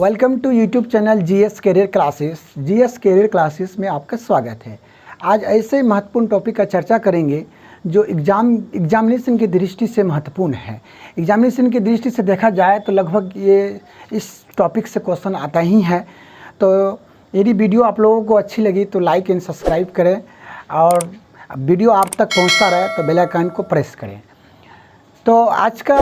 Welcome to YouTube channel GS career classes. GS career classes में आपका स्वागत है। आज ऐसे महत्वपूर्ण टॉपिक का चर्चा करेंगे जो एग्जामिनेशन की दृष्टि से महत्वपूर्ण है। एग्जामिनेशन की दृष्टि से देखा जाए तो लगभग ये इस टॉपिक से क्वेश्चन आता ही है। तो यदि वीडियो आप लोगों को अच्छी लगी तो लाइक एंड सब्सक्राइब करें और वीडियो आप तक पहुँचता रहे तो बेल आइकन को प्रेस करें। तो आज का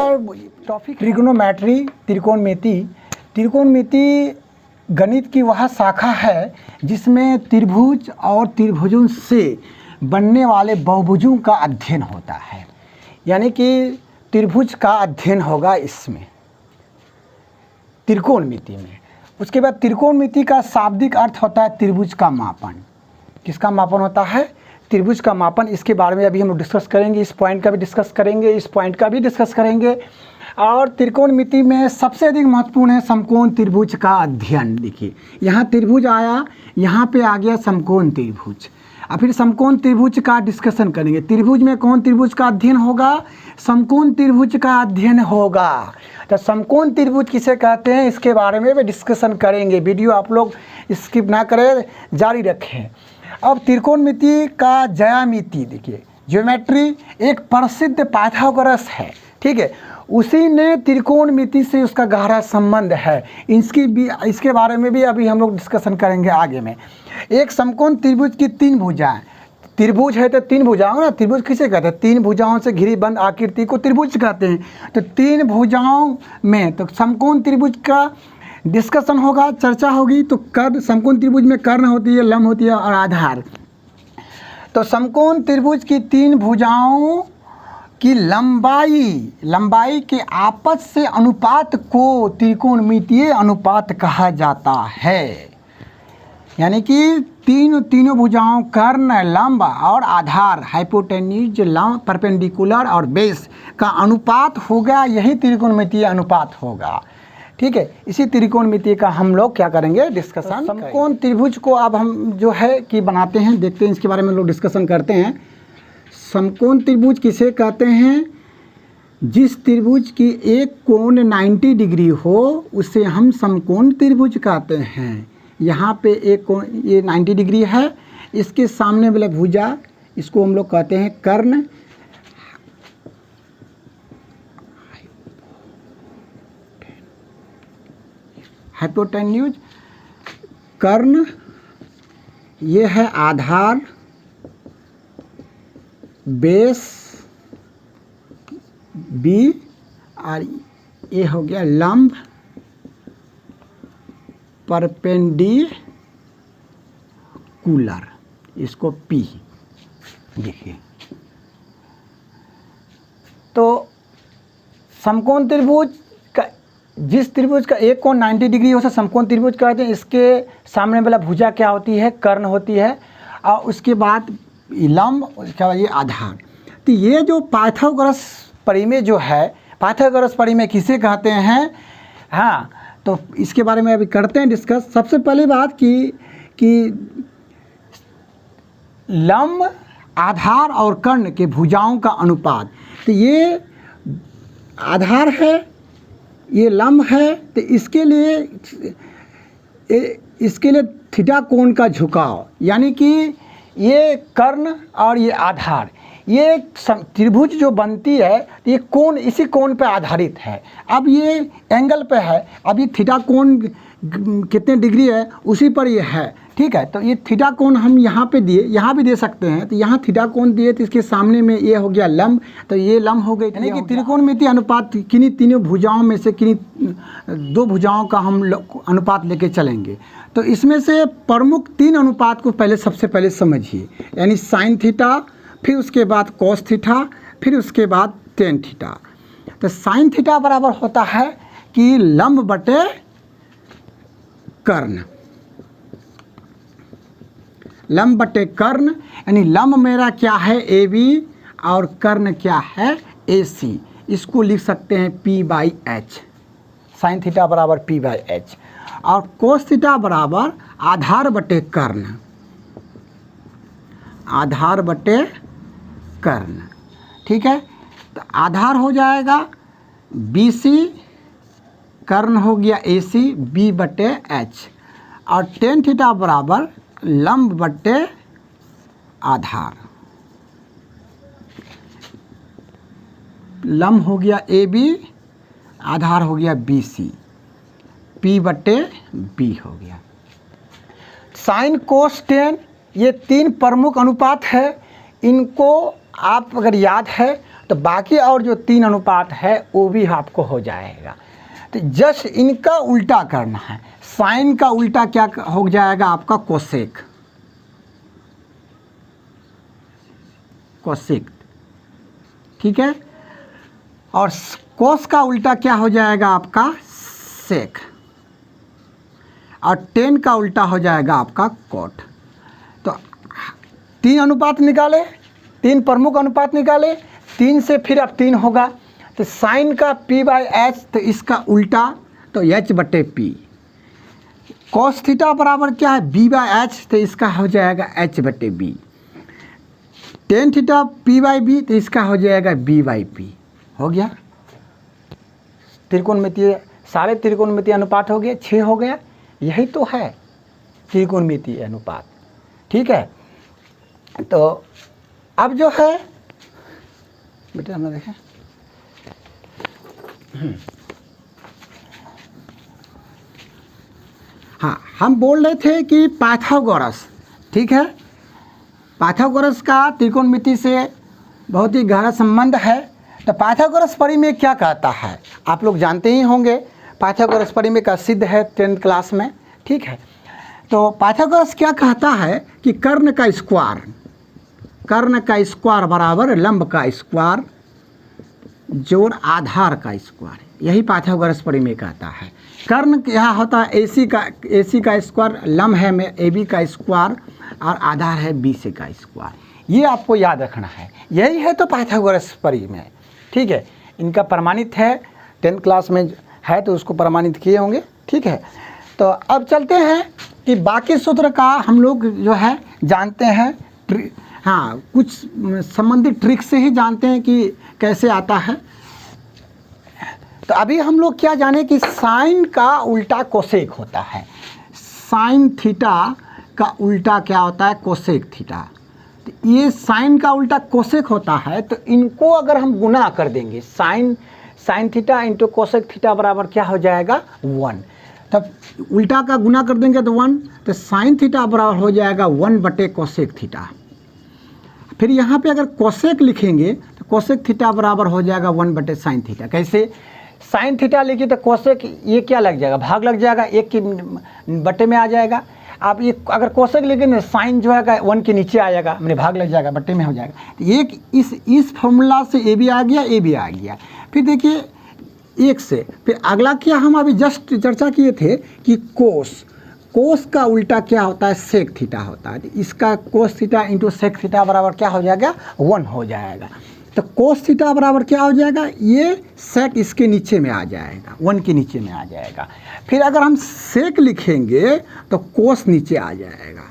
टॉपिक ट्रिग्नोमेट्री, त्रिकोणमिति। त्रिकोणमिति गणित की वह शाखा है जिसमें त्रिभुज और त्रिभुजों से बनने वाले बहुभुजों का अध्ययन होता है। यानी कि त्रिभुज का अध्ययन होगा इसमें त्रिकोणमिति में। उसके बाद त्रिकोणमिति का शाब्दिक अर्थ होता है त्रिभुज का मापन। किसका मापन होता है? त्रिभुज का मापन। इसके बारे में अभी हम लोग डिस्कस करेंगे। इस पॉइंट का भी डिस्कस करेंगे, इस पॉइंट का भी डिस्कस करेंगे। और त्रिकोणमिति में सबसे अधिक महत्वपूर्ण है समकोण त्रिभुज का अध्ययन। देखिए यहाँ त्रिभुज आया, यहाँ पे आ गया समकोण त्रिभुज। और फिर समकोण त्रिभुज का डिस्कशन करेंगे। त्रिभुज में कौन त्रिभुज का अध्ययन होगा? समकोण त्रिभुज का अध्ययन होगा। तो समकोण त्रिभुज किसे कहते हैं इसके बारे में भी डिस्कशन करेंगे। वीडियो आप लोग स्किप ना करें, जारी रखें। अब त्रिकोणमिति का ज्यामिति, देखिए ज्योमेट्री एक प्रसिद्ध पाइथागोरस है, ठीक है। उसी ने त्रिकोणमिति से उसका गहरा संबंध है। इसके बारे में भी अभी हम लोग डिस्कशन करेंगे आगे में। एक समकोण त्रिभुज की तीन भुजाएं। त्रिभुज है तो तीन भुजाओं ना। त्रिभुज किसे कहते हैं? तीन भुजाओं से घिरी बंद आकृति को त्रिभुज कहते हैं। तो तीन भुजाओं में तो समकोण त्रिभुज का डिस्कशन होगा, चर्चा होगी। तो कर्ण, समकोण त्रिभुज में कर्ण होती है, लंब होती है और आधार। तो समकोण त्रिभुज की तीन भुजाओं की लंबाई के आपस से अनुपात को त्रिकोणमितीय अनुपात कहा जाता है। यानी कि तीनों भुजाओं कर्ण, लंब और आधार, हाइपोटेन्यूज, लंब, परपेंडिकुलर और बेस का अनुपात होगा, यही त्रिकोणमितीय अनुपात होगा, ठीक है। इसी त्रिकोणमिति का हम लोग क्या करेंगे? डिस्कशन। समकोण त्रिभुज को अब हम जो है कि बनाते हैं, देखते हैं इसके बारे में लोग डिस्कशन करते हैं। समकोण त्रिभुज किसे कहते हैं? जिस त्रिभुज की एक कोण 90 डिग्री हो उसे हम समकोण त्रिभुज कहते हैं। यहाँ पे एक कोण ये 90 डिग्री है, इसके सामने वाला भुजा इसको हम लोग कहते हैं कर्ण। हाइपोटेन्यूज, कर्ण, ये है आधार, बेस बी, और ये हो गया लंब, परपेंडिकुलर, इसको पी। देखिए तो समकोण त्रिभुज का, जिस त्रिभुज का एक कोण 90 डिग्री हो उसे समकोण त्रिभुज कहते हैं। इसके सामने वाला भुजा क्या होती है? कर्ण होती है। और उसके बाद लंब, उसके बाद ये आधार। तो ये जो पाइथागोरस परिमेय जो है, पाइथागोरस परिमेय किसे कहते हैं? हाँ, तो इसके बारे में अभी करते हैं डिस्कस। सबसे पहली बात कि लंब, आधार और कर्ण के भुजाओं का अनुपात। तो ये आधार है, ये लंब है, तो इसके लिए थीटा कोण का झुकाव, यानी कि ये कर्ण और ये आधार, ये त्रिभुज जो बनती है ये कोण इसी कोण पे आधारित है। अब ये एंगल पे है, अब ये थीटा कोण कितने डिग्री है उसी पर ये है, ठीक है। तो ये थीटा कोण हम यहाँ पे दिए, यहाँ भी दे सकते हैं। तो यहाँ थीटा कोण दिए तो इसके सामने में ये हो गया लंब, तो ये लंब हो गई। यानी कि त्रिकोणमिति अनुपात किन्हीं तीनों भुजाओं में से किन्हीं दो भुजाओं का हम अनुपात लेके चलेंगे। तो इसमें से प्रमुख तीन अनुपात को सबसे पहले समझिए। यानी साइन थीटा, फिर उसके बाद कॉस थीटा, फिर उसके बाद टेन थीटा। तो साइन थीटा बराबर होता है कि लंब बटे कर्ण। लंब बटे कर्ण, यानी लंब मेरा क्या है? ए बी, और कर्ण क्या है? ए सी। इसको लिख सकते हैं P/H। साइन थीटा बराबर P/H। और कोस थीटा बराबर आधार बटे कर्ण, आधार बटे कर्ण, ठीक है। तो आधार हो जाएगा BC कर्ण हो गया AC B बटे H और टेन थीटा बराबर लंब बटे आधार। लंब हो गया AB, आधार हो गया BC, P बटे B हो गया। साइन कोस टेन ये तीन प्रमुख अनुपात है, इनको आप अगर याद है तो बाकी और जो तीन अनुपात है वो भी आपको हो जाएगा। तो जस्ट इनका उल्टा करना है। साइन का उल्टा क्या हो जाएगा आपका कोसेक, कोसेक, ठीक है। और कोस का उल्टा क्या हो जाएगा आपका सेक, और टेन का उल्टा हो जाएगा आपका कोट। तो तीन अनुपात निकाले, तीन प्रमुख अनुपात निकाले, तीन से फिर अब तीन होगा तो साइन का P/H, तो इसका उल्टा तो H बटे P। कॉस थीटा बराबर क्या है B/H, तो इसका हो जाएगा H बटे B। टेन थीटा P/B, तो इसका हो जाएगा B/P। हो गया त्रिकोणमितीय, सारे त्रिकोणमितीय अनुपात हो गए, 6 हो गया। यही तो है त्रिकोणमितीय अनुपात, ठीक है। तो अब जो है बेटे हम देखें, हाँ हम बोल रहे थे कि पाइथागोरस, ठीक है, पाइथागोरस का त्रिकोणमिति से बहुत ही गहरा संबंध है। तो पाइथागोरस परिमेय क्या कहता है आप लोग जानते ही होंगे। पाइथागोरस परिमेय का सिद्ध है 10th क्लास में, ठीक है। तो पाइथागोरस क्या कहता है कि कर्ण का स्क्वायर, कर्ण का स्क्वायर बराबर लंब का स्क्वायर जोड़ आधार का स्क्वायर, यही पाइथागोरस परिमेय कहता है। कर्ण यहाँ होता है AC का स्क्वायर, लंब है में AB का स्क्वायर और आधार है BC का स्क्वायर। ये आपको याद रखना है, यही है तो पाइथागोरस परिमेय, ठीक है। इनका प्रमाणित है 10th क्लास में है तो उसको प्रमाणित किए होंगे, ठीक है। तो अब चलते हैं कि बाकी सूत्र का हम लोग जो है जानते हैं, हाँ कुछ संबंधित ट्रिक से ही जानते हैं कि कैसे आता है। तो अभी हम लोग क्या जाने कि साइन का उल्टा कोसेक होता है। साइन थीटा का उल्टा क्या होता है कोसेक थीटा। तो ये साइन का उल्टा कोसेक होता है, तो इनको अगर हम गुना कर देंगे sine theta into cosec theta बराबर क्या हो जाएगा 1। तब उल्टा का गुना कर देंगे तो 1, तो साइन थीटा बराबर हो जाएगा 1 बटे कोसेक थीटा। फिर यहाँ पे अगर कोसेक लिखेंगे तो कोसेक थीटा बराबर हो जाएगा 1 बटे साइन थीटा। कैसे साइन थीटा लिखिए तो कोसेक ये क्या लग जाएगा, भाग लग जाएगा, 1 के बटे में आ जाएगा। आप ये अगर कोसेक लिखेंगे साइन जो है 1 के नीचे आ जाएगा, मैंने भाग लग जाएगा, बटे में हो जाएगा। तो एक इस फॉर्मूला से ए भी आ गया, ए भी आ गया। फिर देखिए 1 से फिर अगला क्या हम अभी जस्ट चर्चा किए थे कि कोस का उल्टा क्या होता है सेक थीटा होता है। इसका cos theta into sec theta बराबर क्या हो जाएगा 1 हो जाएगा। तो कोस थीटा बराबर क्या हो जाएगा, ये सेक इसके नीचे में आ जाएगा, 1 के नीचे में आ जाएगा। फिर अगर हम सेक लिखेंगे तो कोस नीचे आ जाएगा,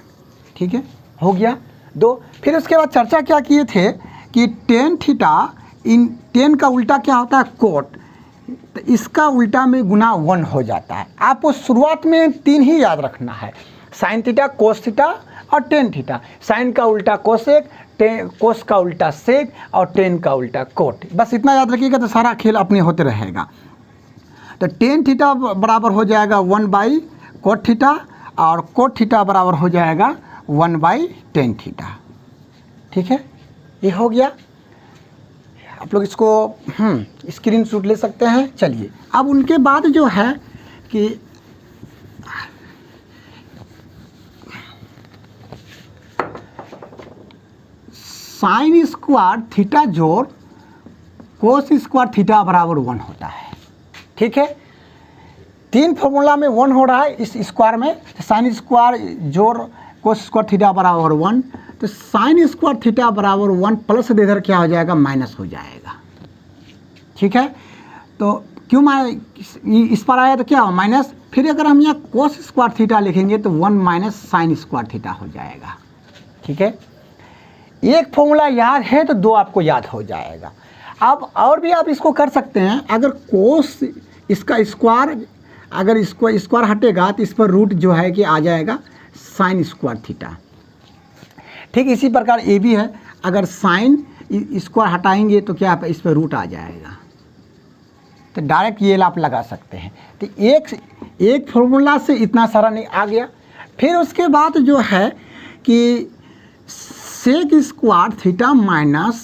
ठीक है, हो गया 2। फिर उसके बाद चर्चा क्या किए थे कि टेन थीटा इन टेन का उल्टा क्या होता है कोट, तो इसका उल्टा में गुना 1 हो जाता है। आपको शुरुआत में 3 ही याद रखना है, साइन थीटा, कोस थीटा और टेन थीटा। साइन का उल्टा कोसेक, कोस का उल्टा सेक और टेन का उल्टा कोट। बस इतना याद रखिएगा तो सारा खेल अपने होते रहेगा। तो टेन थीटा बराबर हो जाएगा 1 बाई कोट थीटा और कोट थीटा बराबर हो जाएगा 1 बाई टेन थीटा, ठीक है। ये हो गया। आप लोग इसको स्क्रीन शॉट ले सकते हैं। चलिए अब उनके बाद जो है कि साइन स्क्वायर थीटा जोड़ कोस स्क्वायर थीटा बराबर 1 होता है, ठीक है। 3 फॉर्मूला में 1 हो रहा है इस स्क्वायर में। साइन स्क्वायर जोड़ कोस स्क्वायर थीटा बराबर 1, तो साइन स्क्वायर थीटा बराबर 1 प्लस इधर क्या हो जाएगा माइनस हो जाएगा, ठीक है। तो क्यों इस पर आया तो क्या हो माइनस। फिर अगर हम यहाँ कोस स्क्वायर थीटा लिखेंगे तो 1 माइनस साइन स्क्वायर थीटा हो जाएगा, ठीक है। एक फॉर्मूला याद है तो 2 आपको याद हो जाएगा। अब और भी आप इसको कर सकते हैं। अगर कोस इसका स्क्वायर अगर इसको स्क्वायर हटेगा तो इस पर रूट जो है कि आ जाएगा साइन स्क्वायर थीटा। ठीक इसी प्रकार ए भी है, अगर साइन स्क्वायर हटाएंगे तो क्या इस पर रूट आ जाएगा। तो डायरेक्ट ये आप लगा सकते हैं। तो एक फॉर्मूला से इतना सारा नहीं आ गया। फिर उसके बाद जो है कि sec square theta minus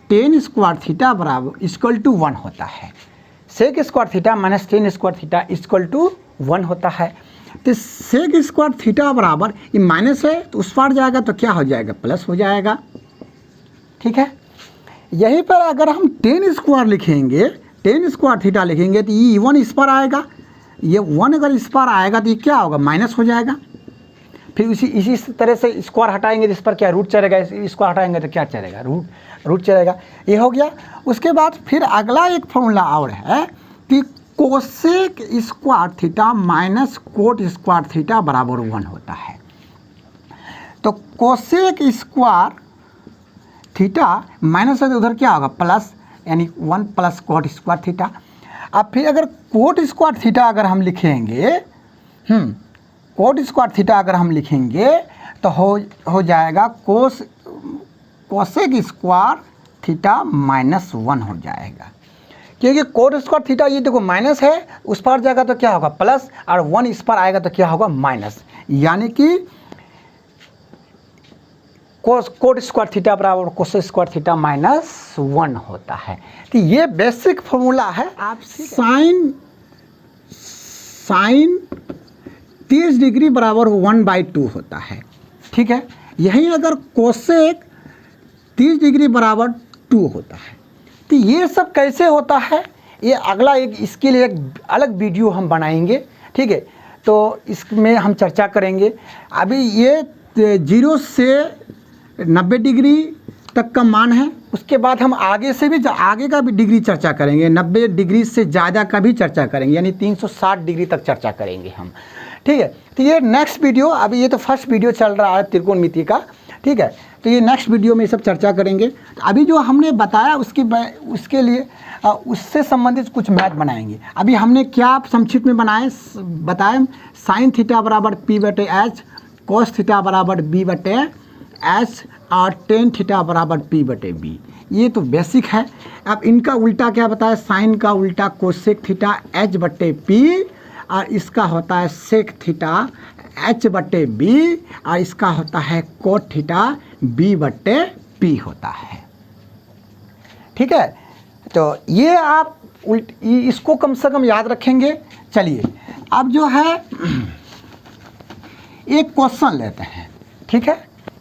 tan square theta बराबर इक्वल टू 1 होता है। Sec square theta minus tan square theta equal to 1 होता है। तो सेक स्क्वायर थीटा बराबर ये माइनस है तो उस पार जाएगा तो क्या हो जाएगा, प्लस हो जाएगा। ठीक है, यहीं पर अगर हम टेन स्क्वायर लिखेंगे, टेन स्क्वायर थीटा लिखेंगे तो ये 1 इस पर आएगा, ये 1 अगर इस पर आएगा तो ये क्या होगा, माइनस हो जाएगा। फिर इसी तरह से स्क्वायर हटाएंगे जिस पर क्या रूट चलेगा, स्क्वायर हटाएंगे तो क्या चलेगा, रूट चलेगा। ये हो गया। उसके बाद फिर अगला एक फॉर्मूला और है कि cosec square theta minus cot square theta बराबर 1 होता है। तो कोसेक स्क्वायर थीटा माइनस है तो उधर क्या होगा, प्लस, यानी 1 प्लस कोट स्क्वायर थीटा। अब फिर अगर कोट स्क्वायर थीटा अगर हम लिखेंगे, कोट स्क्वायर थीटा अगर हम लिखेंगे तो हो जाएगा कोसेक स्क्वायर थीटा माइनस 1 हो जाएगा। क्योंकि कोट स्क्वायर थीटा ये देखो माइनस है, उस पर जाएगा तो क्या होगा, प्लस, और 1 इस पर आएगा तो क्या होगा, माइनस। यानी कि कोट स्क्वायर थीटा बराबर कोसेक स्क्वायर थीटा माइनस 1 होता है। तो ये बेसिक फॉर्मूला है। आप साइन 30 डिग्री बराबर 1/2 होता है। ठीक है, यही अगर कोसेक 30 डिग्री बराबर 2 होता है। तो ये सब कैसे होता है, ये अगला इसके लिए एक अलग वीडियो हम बनाएंगे। ठीक है, तो इसमें हम चर्चा करेंगे। अभी ये 0 से 90 डिग्री तक का मान है। उसके बाद हम आगे का भी डिग्री चर्चा करेंगे, 90 डिग्री से ज़्यादा का भी चर्चा करेंगे, यानी 360 डिग्री तक चर्चा करेंगे हम। ठीक है, तो ये नेक्स्ट वीडियो, अभी ये तो फर्स्ट वीडियो चल रहा है त्रिकोणमिति का। ठीक है, तो ये नेक्स्ट वीडियो में सब चर्चा करेंगे। तो अभी जो हमने बताया उसके लिए उससे संबंधित कुछ मैथ बनाएंगे। अभी हमने क्या संक्षिप्त में बताया, साइन थीटा बराबर P/H, कोस थीटा बराबर B/H और टेन थीटा बराबर P/B। ये तो बेसिक है। अब इनका उल्टा क्या बताया, साइन का उल्टा कोसेक थीटा H/P और इसका होता है सेक थीटा H/B और इसका होता है कोट थीटा B/P होता है। ठीक है, तो ये आप इसको कम से कम याद रखेंगे। चलिए अब जो है एक क्वेश्चन लेते हैं। ठीक है,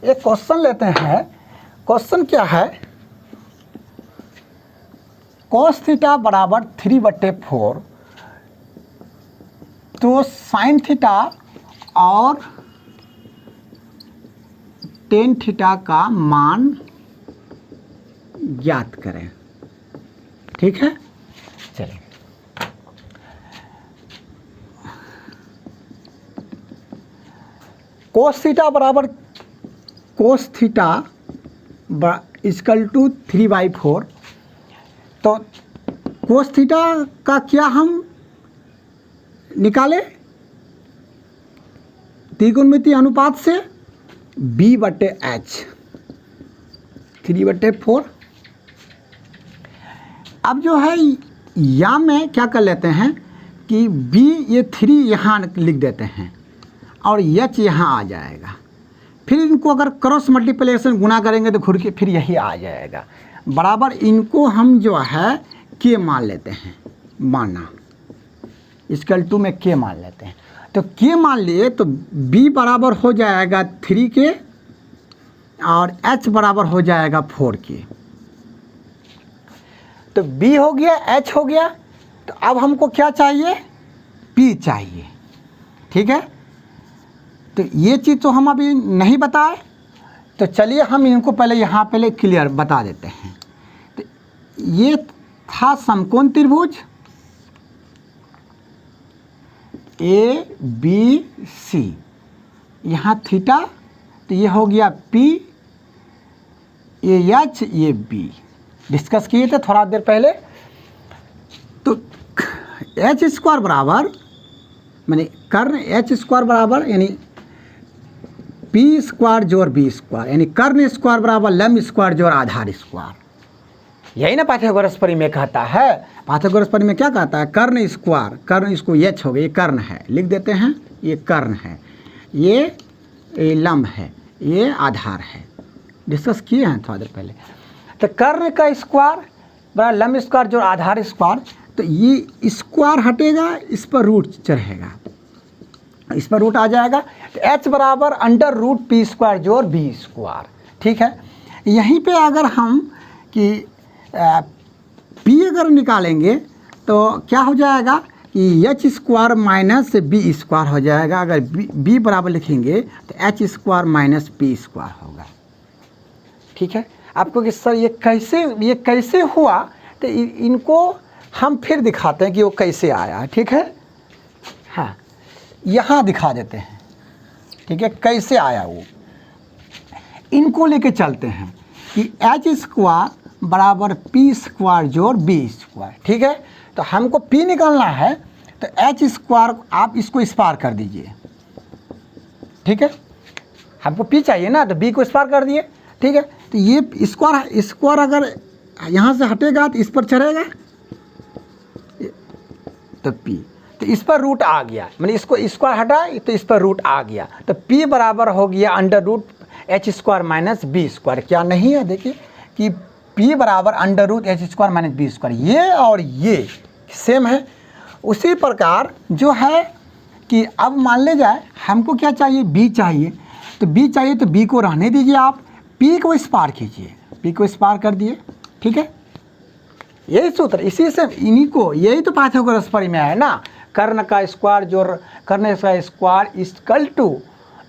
एक क्वेश्चन लेते हैं। क्वेश्चन क्या है, कोस थीटा बराबर 3/4, तो साइन थीटा और टेन थीटा का मान ज्ञात करें। ठीक है, चलिए कोस थीटा बराबर कोस थीटा इक्वल टू 3/4। तो कोस थीटा का क्या हम निकाले, त्रिकोणमिति अनुपात से B/H 3/4। अब जो है या में क्या कर लेते हैं कि B ये 3 यहाँ लिख देते हैं और H यहाँ आ जाएगा। फिर इनको अगर क्रॉस मल्टीप्लिकेशन गुना करेंगे तो घुर के फिर यही आ जाएगा बराबर। इनको हम जो है K मान लेते हैं, माना इक्वल टू में K मान लेते हैं। तो K मान लिए तो B बराबर हो जाएगा 3K और H बराबर हो जाएगा 4K। तो B हो गया, H हो गया। तो अब हमको क्या चाहिए, P चाहिए। ठीक है, तो ये चीज़ तो हम अभी नहीं बताए, तो चलिए हम इनको पहले क्लियर बता देते हैं। तो ये था समकोण त्रिभुज ABC, यहाँ थीटा, तो ये हो गया P, ये H, ये B डिस्कस किए थे थोड़ा देर पहले। तो H² बराबर मैंने कर्ण एच स्क्वायर बराबर यानी पी स्क्वायर जोड़ बी स्क्वायर, यानी कर्ण स्क्वायर बराबर लंब स्क्वायर जोड़ आधार स्क्वायर। यही ना पाइथागोरस परिमेय कहता है। पाइथागोरस परिमेय क्या कहता है? कर्ण स्क्वायर, कर्ण इसको एच हो गया, ये कर्ण है, लिख देते हैं, ये कर्ण है, ये लंब है, ये आधार है। डिस्कस किए हैं थोड़ा देर पहले। तो कर्ण का स्क्वायर बराबर लंब स्क्वायर जोड़ आधार स्क्वायर, तो ये स्क्वायर हटेगा, इस पर रूट चढ़ेगा, इस पर रूट आ जाएगा। तो h बराबर अंडर रूट पी स्क्वायर जोड़ बी स्क्वायर। ठीक है, यहीं पे अगर हम कि p अगर निकालेंगे तो क्या हो जाएगा कि H square minus B square हो जाएगा। अगर b बराबर लिखेंगे तो H square minus P square होगा। ठीक है, आपको कि सर ये कैसे हुआ, तो इनको हम फिर दिखाते हैं कि वो कैसे आया है। ठीक है, हाँ यहाँ दिखा देते हैं। ठीक है, कैसे आया वो, इनको लेके चलते हैं कि एच स्क्वायर बराबर पी स्क्वायर जोड़ बी स्क्वायर। ठीक है, तो हमको पी निकालना है, तो एच स्क्वायर आप इसको स्पार कर दीजिए। ठीक है, हमको पी चाहिए ना, तो बी को स्पार कर दिए। ठीक है, तो ये स्क्वायर अगर यहाँ से हटेगा तो इस पर चढ़ेगा, तो पी, तो इस पर रूट आ गया, मैंने इसको स्क्वायर हटाए तो इस पर रूट आ गया, तो p बराबर हो गया under root H square minus B square. क्या नहीं है, देखिए कि p बराबर under root H square minus B square, ये और ये सेम है। उसी प्रकार जो है कि अब मान ले जाए हमको क्या चाहिए, b चाहिए, तो b चाहिए तो b को रहने दीजिए, आप p को स्पार कीजिए, p को स्पार कर दिए। ठीक है, यही सूत्र, इसी से इन्हीं को, यही तो पाइथागोरस परिमेय है ना। कर्ण का स्क्वायर जोड़ कर्ण का स्क्वायर इक्वल टू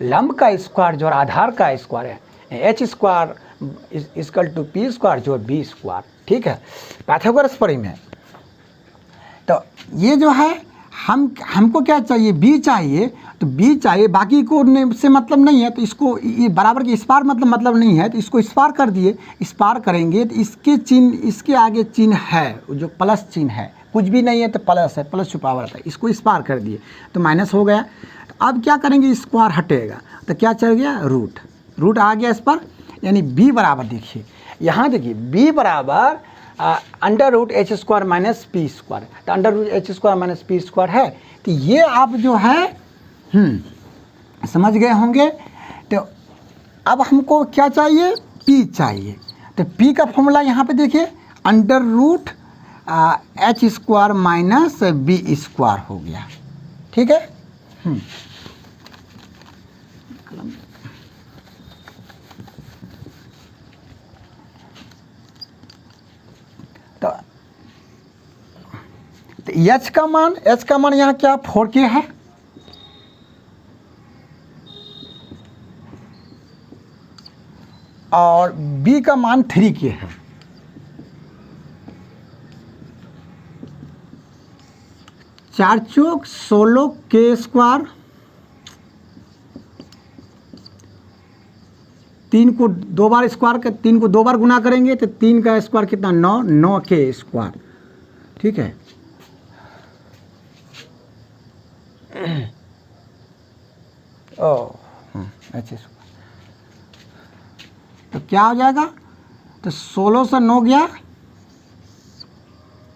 लंब का स्क्वायर जोड़ आधार का स्क्वायर है, H square equal to P square जोड़ बी स्क्वायर। ठीक है, पाइथागोरस परिमेय। तो ये जो है हमको क्या चाहिए, बी चाहिए, तो बी चाहिए, बाकी को से मतलब नहीं है, तो इसको ये बराबर के स्पार मतलब नहीं है, तो इसको स्पार कर दिए। स्पार करेंगे तो इसके चिन्ह, इसके आगे चिन्ह है जो प्लस चिन्ह है, कुछ भी नहीं है तो प्लस है, प्लस छुपा हुआ रहता है, इसको स्पार कर दिए तो माइनस हो गया। तो अब क्या करेंगे, स्क्वायर हटेगा तो क्या चल गया, रूट आ गया इस पर, यानी b बराबर, देखिए यहाँ देखिए b बराबर under root H square minus P square, तो under root H square minus P square है। तो ये आप जो है समझ गए होंगे। तो अब हमको क्या चाहिए, p चाहिए, तो p का फॉर्मूला यहाँ पे देखिए, under root H square minus B square हो गया। ठीक है, तो एच का मान यहाँ क्या 4k है, और b का मान 3k है। चार चौक 16 के स्क्वायर, 3 को 2 बार स्क्वायर कर, 3 को 2 बार गुना करेंगे तो 3 का स्क्वायर कितना, 9 के स्क्वायर। ठीक है, अच्छा, तो क्या हो जाएगा, तो 16 से 9 गया,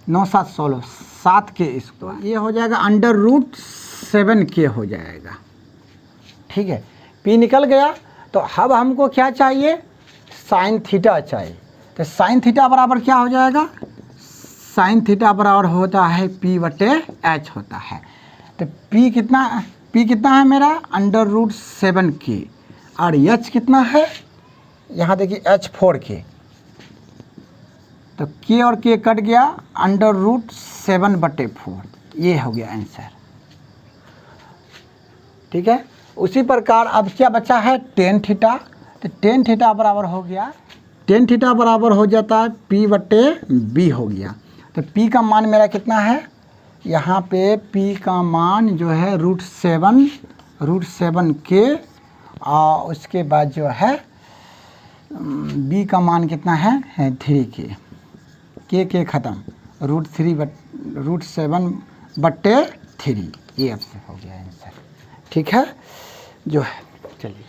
9 7 16, 7 के स्क्वायर, ये हो जाएगा अंडर रूट 7k हो जाएगा। ठीक है, p निकल गया। तो अब हमको क्या चाहिए, साइन थीटा चाहिए, तो साइन थीटा बराबर क्या हो जाएगा, साइन थीटा बराबर होता है p बटे h होता है। तो p कितना है मेरा, अंडर रूट 7k, और h कितना है, यहाँ देखिए h 4k, तो k और k कट गया, अंडर रूट 7 बटे 4, ये हो गया आंसर। ठीक है, उसी प्रकार अब क्या बचा है, टेन थीटा, तो टेन थीटा बराबर हो गया, टेन थीटा बराबर हो जाता है p बटे b हो गया। तो p का मान मेरा कितना है, यहाँ पे p का मान जो है रूट 7k, और उसके बाद जो है b का मान कितना है 3k, k ख़त्म, रूट 7 बटे 3। ये आपका हो गया आंसर। ठीक है जो है, चलिए।